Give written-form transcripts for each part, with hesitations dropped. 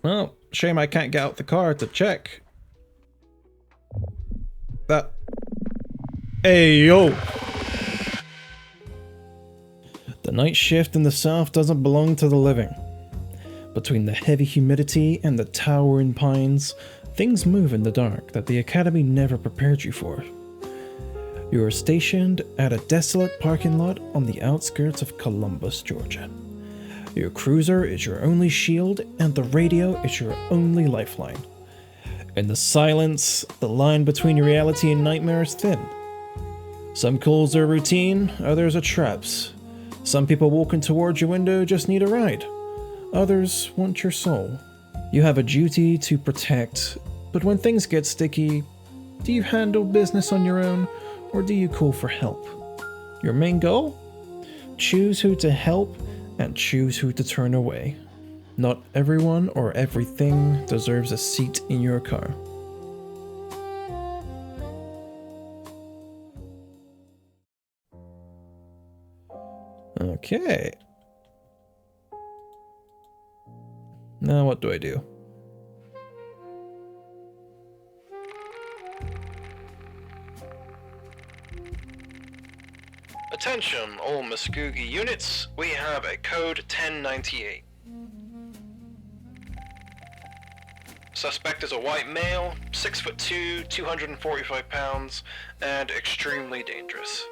Well, shame I can't get out the car to check. Hey, yo! The night shift in the south doesn't belong to the living. Between the heavy humidity and the towering pines, things move in the dark that the Academy never prepared you for. You are stationed at a desolate parking lot on the outskirts of Koolumbus, Georgia. Your cruiser is your only shield, and the radio is your only lifeline. In the silence, the line between reality and nightmare is thin. Some calls are routine, others are traps. Some people walking towards your window just need a ride. Others want your soul. You have a duty to protect, but when things get sticky, do you handle business on your own, or do you call for help? Your main goal? Choose who to help and choose who to turn away. Not everyone or everything deserves a seat in your car. Okay. Now what do I do? Attention, all Muskogee units, we have a code 1098. Suspect is a white male, 6'2", 245 pounds, and extremely dangerous.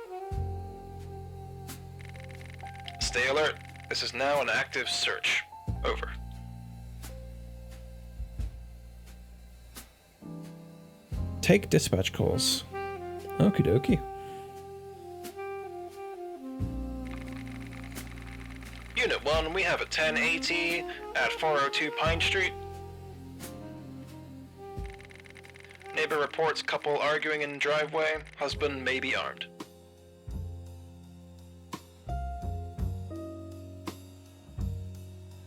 Stay alert, this is now an active search. Over. Take dispatch calls. Okie dokie. Unit 1, we have a 1080 at 402 Pine Street. Neighbor reports couple arguing in driveway, husband may be armed.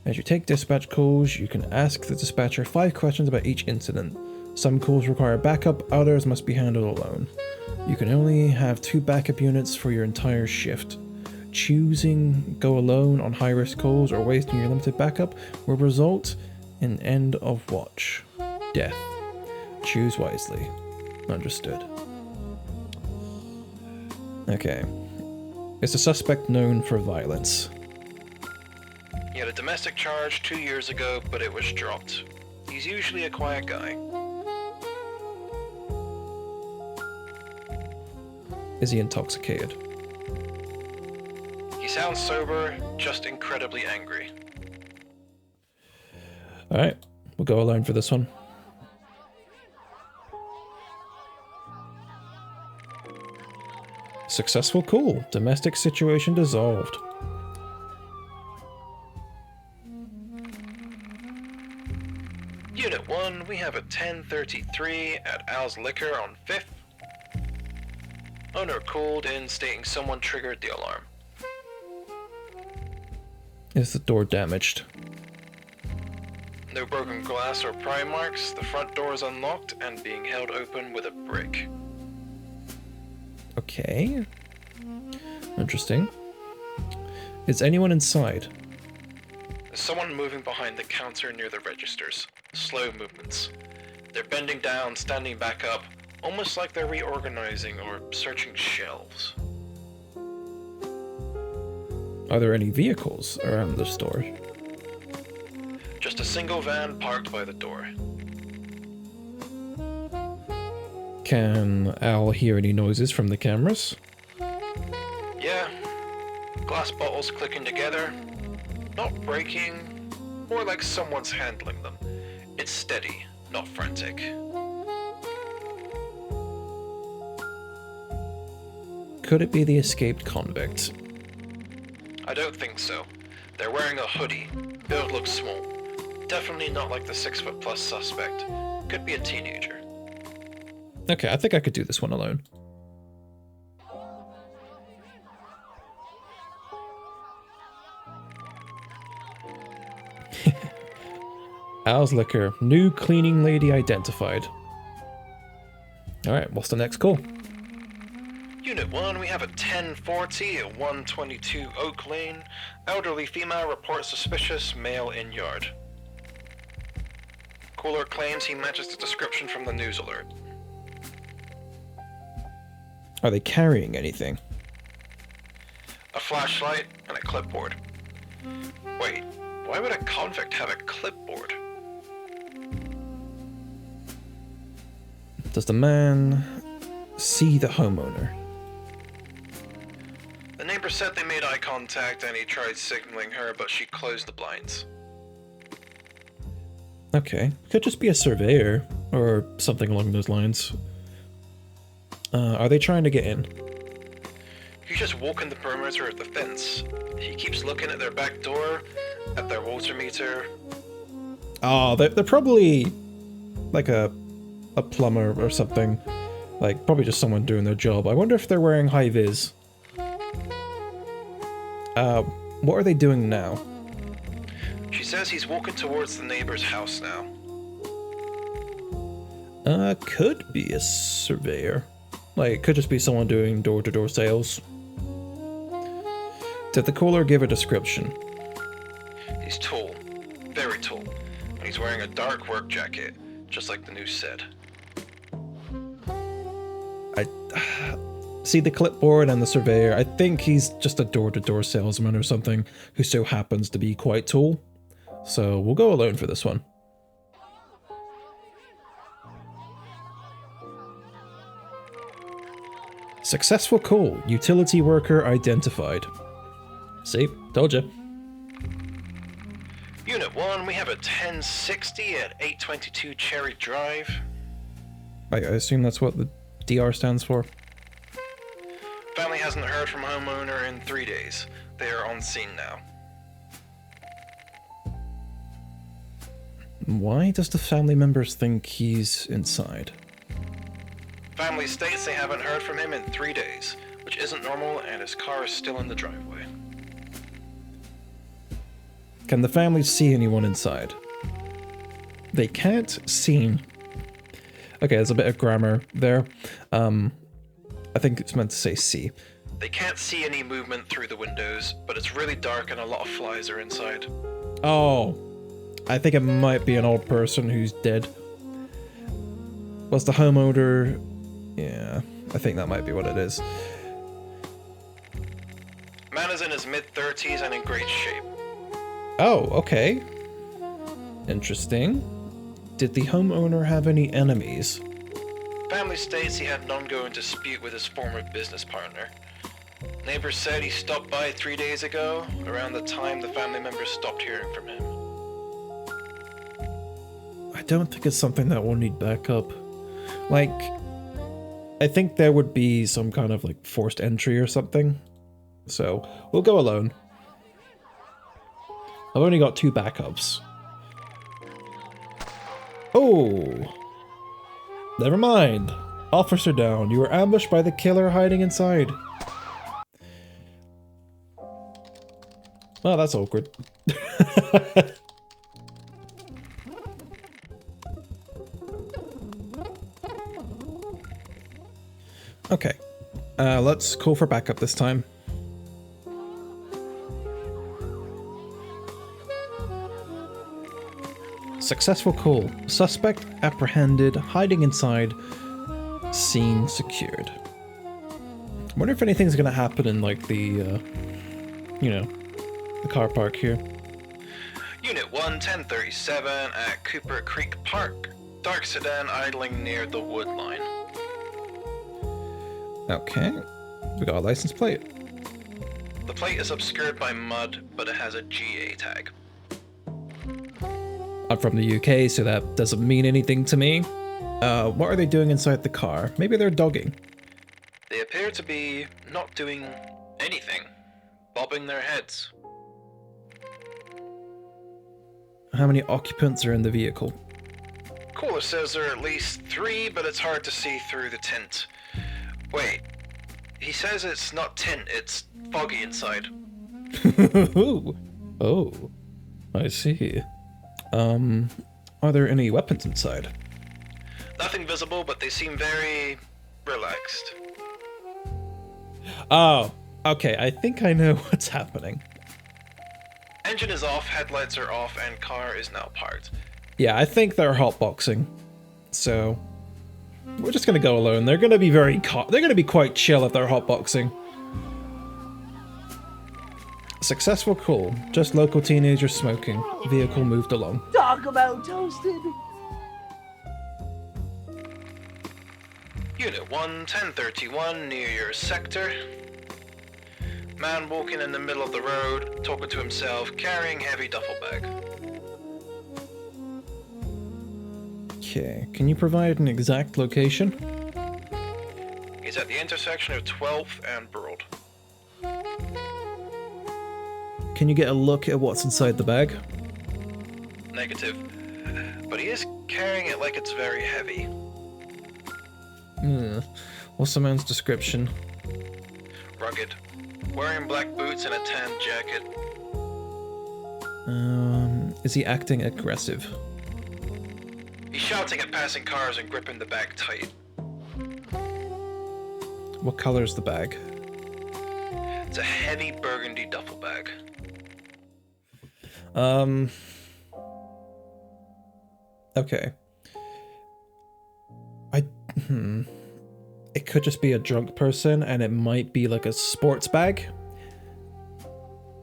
As you take dispatch calls, you can ask the dispatcher 5 questions about each incident. Some calls require backup, others must be handled alone. You can only have 2 backup units for your entire shift. Choosing go alone on high-risk calls or wasting your limited backup will result in end of watch. Death. Choose wisely. Understood. Okay. Is a suspect known for violence? He had a domestic charge 2 years ago, but it was dropped. He's usually a quiet guy. Is he intoxicated? He sounds sober, just incredibly angry. Alright, we'll go alone for this one. Successful call. Domestic situation dissolved. Unit 1, we have a 1033 at Al's Liquor on 5th. Owner called in stating someone triggered the alarm. Is the door damaged? No broken glass or pry marks, the front door is unlocked and being held open with a brick. Okay. Interesting. Is anyone inside? There's someone moving behind the counter near the registers. Slow movements. They're bending down, standing back up, almost like they're reorganizing or searching shelves. Are there any vehicles around the store? Just a single van parked by the door. Can Al hear any noises from the cameras? Yeah. Glass bottles clicking together. Not breaking. More like someone's handling them. It's steady, not frantic. Could it be the escaped convict? I don't think so. They're wearing a hoodie. Build looks small. Definitely not like the 6-foot-plus suspect. Could be a teenager. Okay, I think I could do this one alone. Al's Liquor. New cleaning lady identified. Alright, what's the next call? Unit 1, we have a 1040 at 122 Oak Lane. Elderly female reports suspicious male in yard. Cooler claims he matches the description from the news alert. Are they carrying anything? A flashlight and a clipboard. Wait, why would a convict have a clipboard? Does the man see the homeowner? The neighbor said they made eye contact and he tried signaling her, but she closed the blinds. Okay, could just be a surveyor or something along those lines. Are they trying to get in? He's just walking the perimeter of the fence. He keeps looking at their back door, at their water meter. Oh, they're probably like a plumber or something. Like, probably just someone doing their job. I wonder if they're wearing high-vis. What are they doing now? She says he's walking towards the neighbor's house now. Could be a surveyor. Like, it could just be someone doing door-to-door sales. Did the caller give a description? He's tall. Very tall. And he's wearing a dark work jacket, just like the news said. I see the clipboard and the surveyor. I think he's just a door-to-door salesman or something who so happens to be quite tall. So we'll go alone for this one. Successful call. Utility worker identified. See? Told you. Unit 1, we have a 1060 at 822 Cherry Drive. I assume that's what the DR stands for. Family hasn't heard from homeowner in 3 days. They are on scene now. Why does the family members think he's inside? Family states they haven't heard from him in 3 days, which isn't normal, and his car is still in the driveway. Can the family see anyone inside? They can't see. Okay, there's a bit of grammar there. I think it's meant to say see. They can't see any movement through the windows, but it's really dark and a lot of flies are inside. Oh, I think it might be an old person who's dead. Was the homeowner... Yeah, I think that might be what it is. Man is in his mid-30s and in great shape. Oh, okay. Interesting. Did the homeowner have any enemies? Family states he had an ongoing dispute with his former business partner. Neighbors said he stopped by 3 days ago, around the time the family members stopped hearing from him. I don't think it's something that will need backup. Like, I think there would be some kind of like forced entry or something. So, we'll go alone. I've only got 2 backups. Oh! Never mind. Officer down. You were ambushed by the killer hiding inside. Well, that's awkward. Okay. Let's call for backup this time. Successful call. Suspect apprehended, hiding inside. Scene secured. I wonder if anything's gonna happen in like the, you know, the car park here. Unit 1, 1037 at Cooper Creek Park. Dark sedan idling near the wood line. Okay. We got a license plate. The plate is obscured by mud, but it has a GA tag. I'm from the UK, so that doesn't mean anything to me. What are they doing inside the car? Maybe they're dogging. They appear to be not doing anything, bobbing their heads. How many occupants are in the vehicle? Cooler says there are at least 3, but it's hard to see through the tint. Wait, he says it's not tint, it's foggy inside. Oh, I see. Are there any weapons inside? Nothing visible, but they seem very relaxed. Oh, okay, I think I know what's happening. Engine is off, headlights are off, and car is now parked. Yeah, I think they're hotboxing. So we're just gonna go alone. They're gonna be they're gonna be quite chill if they're hotboxing. Successful call. Just local teenagers smoking. Vehicle moved along. Talk about toasted. Unit 1, 1031, near your sector. Man walking in the middle of the road, talking to himself, carrying heavy duffel bag. Okay, can you provide an exact location? He's at the intersection of 12th and Broad. Can you get a look at what's inside the bag? Negative. But he is carrying it like it's very heavy. What's the man's description? Rugged. Wearing black boots and a tan jacket. Is he acting aggressive? He's shouting at passing cars and gripping the bag tight. What color is the bag? It's a heavy burgundy duffel bag. Okay. It could just be a drunk person, and it might be like a sports bag.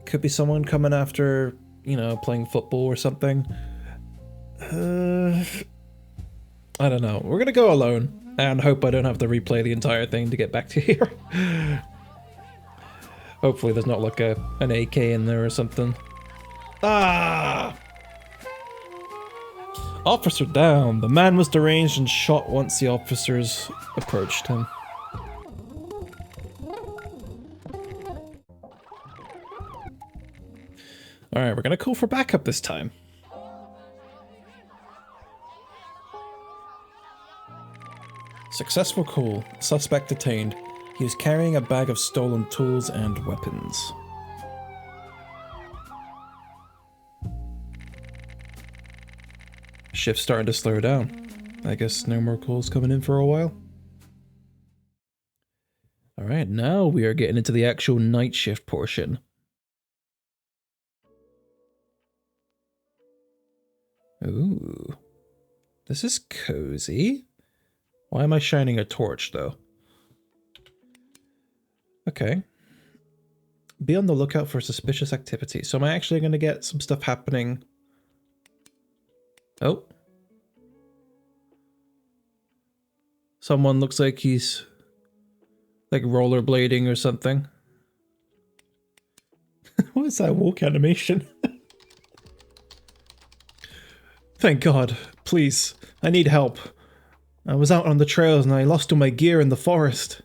Could be someone coming after, you know, playing football or something. I don't know. We're gonna go alone, and hope I don't have to replay the entire thing to get back to here. Hopefully there's not like an AK in there or something. Ah! Officer down. The man was deranged and shot once the officers approached him. Alright, we're gonna call for backup this time. Successful call. Suspect detained. He was carrying a bag of stolen tools and weapons. Shift's starting to slow down. I guess no more calls coming in for a while. Alright, now we are getting into the actual night shift portion. Ooh. This is cozy. Why am I shining a torch, though? Okay. Be on the lookout for suspicious activity. So am I actually going to get some stuff happening? Oh. Someone looks like he's like rollerblading or something. What is that walk animation? Thank God. Please. I need help. I was out on the trails and I lost all my gear in the forest.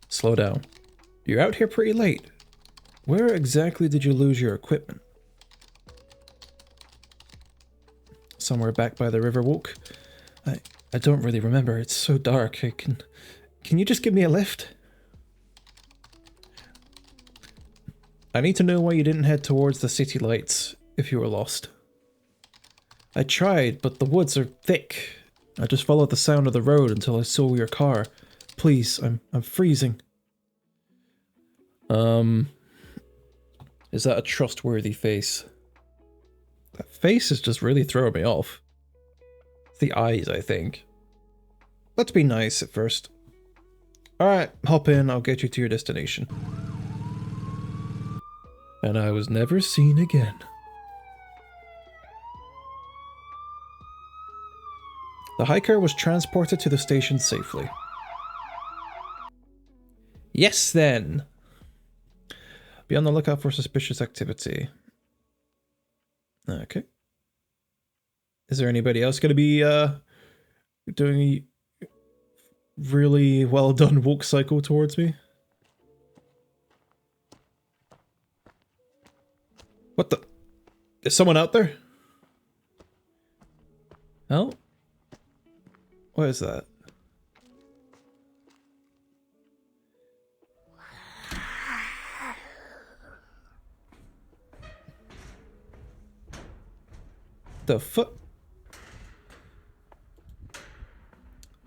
Slow down. You're out here pretty late. Where exactly did you lose your equipment? Somewhere back by the river walk. I don't really remember. It's so dark. Can you just give me a lift? I need to know why you didn't head towards the city lights if you were lost. I tried, but the woods are thick. I just followed the sound of the road until I saw your car. Please, I'm freezing. Is that a trustworthy face? That face is just really throwing me off. It's the eyes, I think. Let's be nice at first. Alright, hop in, I'll get you to your destination. And I was never seen again. The hiker was transported to the station safely. Yes, then. Be on the lookout for suspicious activity. Okay. Is there anybody else going to be doing a really well done walk cycle towards me? What the? Is someone out there? Oh? What is that? The fuck?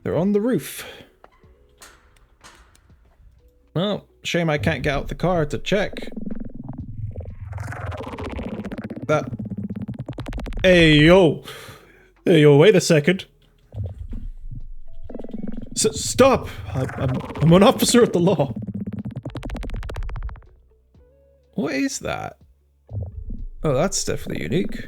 They're on the roof. Well, shame I can't get out the car to check. Hey, yo! Hey, yo, wait a second. Stop! I'm an officer of the law. What is that? Oh, that's definitely unique.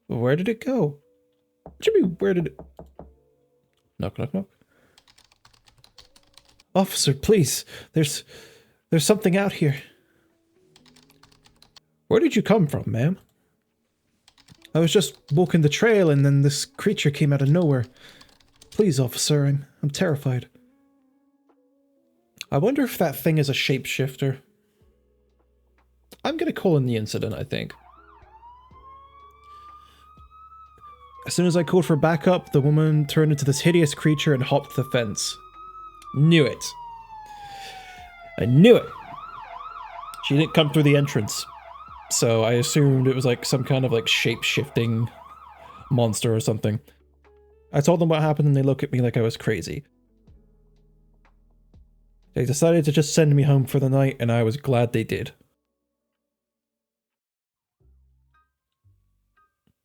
Where did it go? What do you mean, where did it... Knock, knock, knock. Officer, please. There's something out here. Where did you come from, ma'am? I was just walking the trail and then this creature came out of nowhere. Please, officer, I'm terrified. I wonder if that thing is a shapeshifter. I'm gonna call in the incident, I think. As soon as I called for backup, the woman turned into this hideous creature and hopped the fence. Knew it. I knew it! She didn't come through the entrance. So I assumed it was like some kind of like shape-shifting monster or something. I told them what happened and they looked at me like I was crazy. They decided to just send me home for the night and I was glad they did.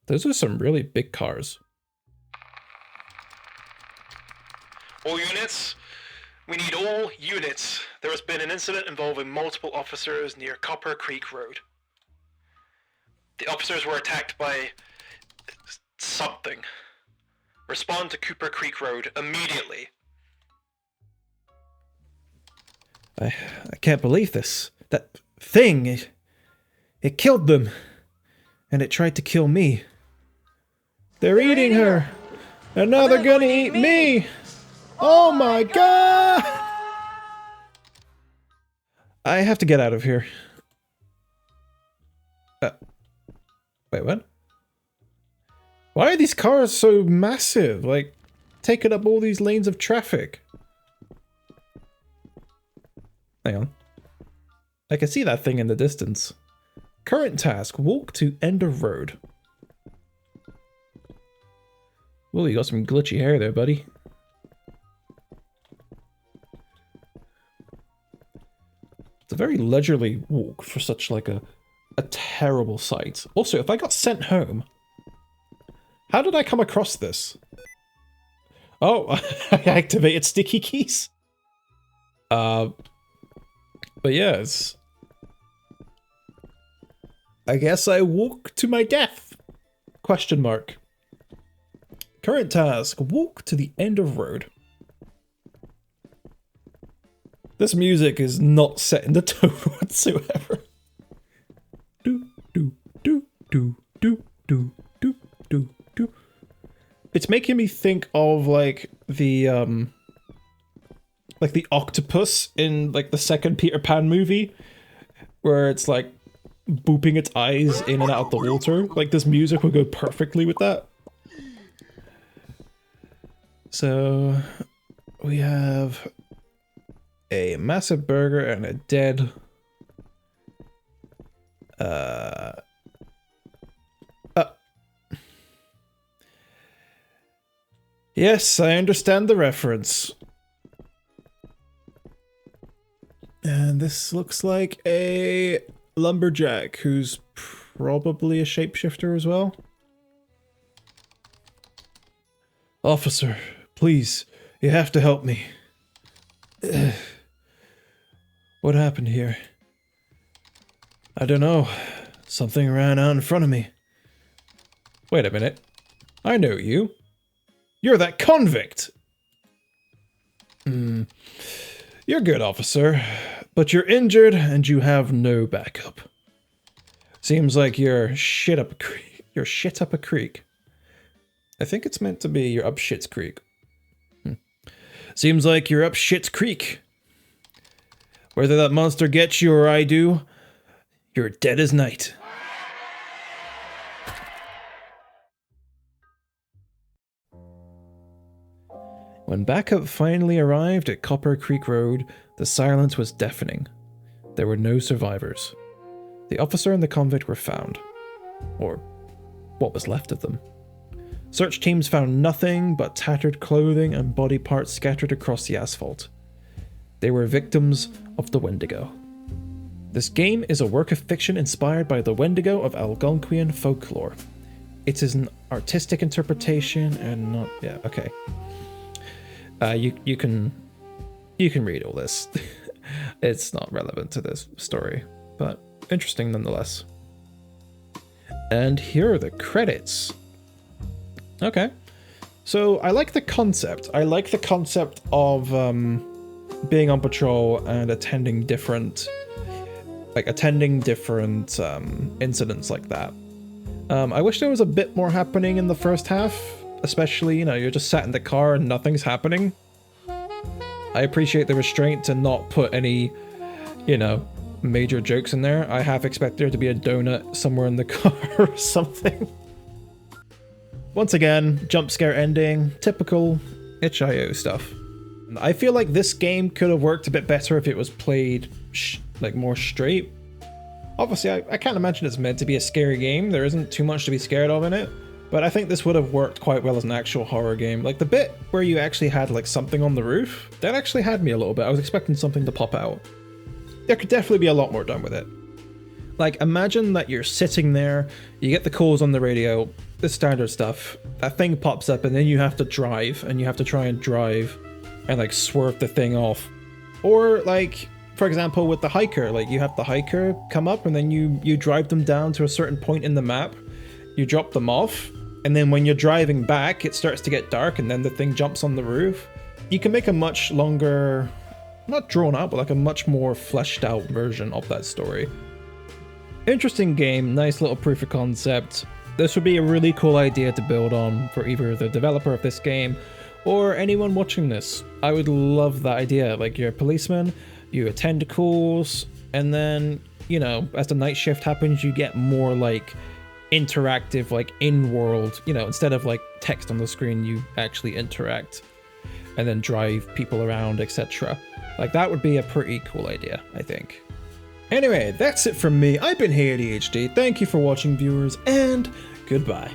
Those are some really big cars. All units, we need all units. There has been an incident involving multiple officers near Copper Creek Road. The officers were attacked by something. Respond to Cooper Creek Road immediately. I can't believe this. That thing, it killed them. And it tried to kill me. They're eating her! And now they're gonna eat me! Oh my god! I have to get out of here. Wait, what? Why are these cars so massive? Like, taking up all these lanes of traffic. Hang on. I can see that thing in the distance. Current task, walk to end of road. Well, you got some glitchy hair there, buddy. It's a very leisurely walk for such like a terrible sight. Also, if I got sent home, how did I come across this? Oh, I activated sticky keys. But yes. I guess I walk to my death. Question mark. Current task, walk to the end of road. This music is not set in the tone whatsoever. Do, do, do, do, do, do, do, do, do. It's making me think of like the octopus in like the second Peter Pan movie, where it's like booping its eyes in and out of the water. Like this music would go perfectly with that. So we have a massive burger and a dead yes, I understand the reference. And this looks like a lumberjack who's probably a shapeshifter as well. Officer, please, you have to help me. What happened here? I don't know. Something ran out in front of me. Wait a minute. I know you. You're that convict! You're good, officer. But you're injured and you have no backup. Seems like you're shit up a creek. You're shit up a creek. I think it's meant to be you're up shit's creek. Seems like you're up shit's creek. Whether that monster gets you or I do, you're dead as night. When backup finally arrived at Copper Creek Road, the silence was deafening. There were no survivors. The officer and the convict were found. Or what was left of them. Search teams found nothing but tattered clothing and body parts scattered across the asphalt. They were victims of the Wendigo. This game is a work of fiction inspired by the Wendigo of Algonquian folklore. It is an artistic interpretation and not... yeah, okay. You can read all this. It's not relevant to this story, but interesting nonetheless. And here are the credits. Okay. So I like the concept. I like the concept of being on patrol and attending different incidents like that. I wish there was a bit more happening in the first half, especially, you know, you're just sat in the car and nothing's happening. I appreciate the restraint to not put any, you know, major jokes in there. I half expect there to be a donut somewhere in the car or something. Once again, jump scare ending, typical itch.io stuff. I feel like this game could have worked a bit better if it was played like more straight. Obviously, I can't imagine it's meant to be a scary game. There isn't too much to be scared of in it. But I think this would have worked quite well as an actual horror game. Like the bit where you actually had like something on the roof, that actually had me a little bit. I was expecting something to pop out. There could definitely be a lot more done with it. Like imagine that you're sitting there, you get the calls on the radio, the standard stuff, that thing pops up and then you have to drive and you have to try and drive and like swerve the thing off. Or like, for example, with the hiker, like you have the hiker come up and then you drive them down to a certain point in the map, you drop them off, and then when you're driving back, it starts to get dark and then the thing jumps on the roof. You can make a much longer, not drawn out, but like a much more fleshed out version of that story. Interesting game, nice little proof of concept. This would be a really cool idea to build on for either the developer of this game or anyone watching this. I would love that idea. Like you're a policeman, you attend calls, and then, you know, as the night shift happens, you get more like interactive, like in-world, you know, instead of like text on the screen, you actually interact and then drive people around, etc. Like that would be a pretty cool idea, I think. Anyway, that's it from me. I've been Hey ADHD. Thank you for watching, viewers, and goodbye.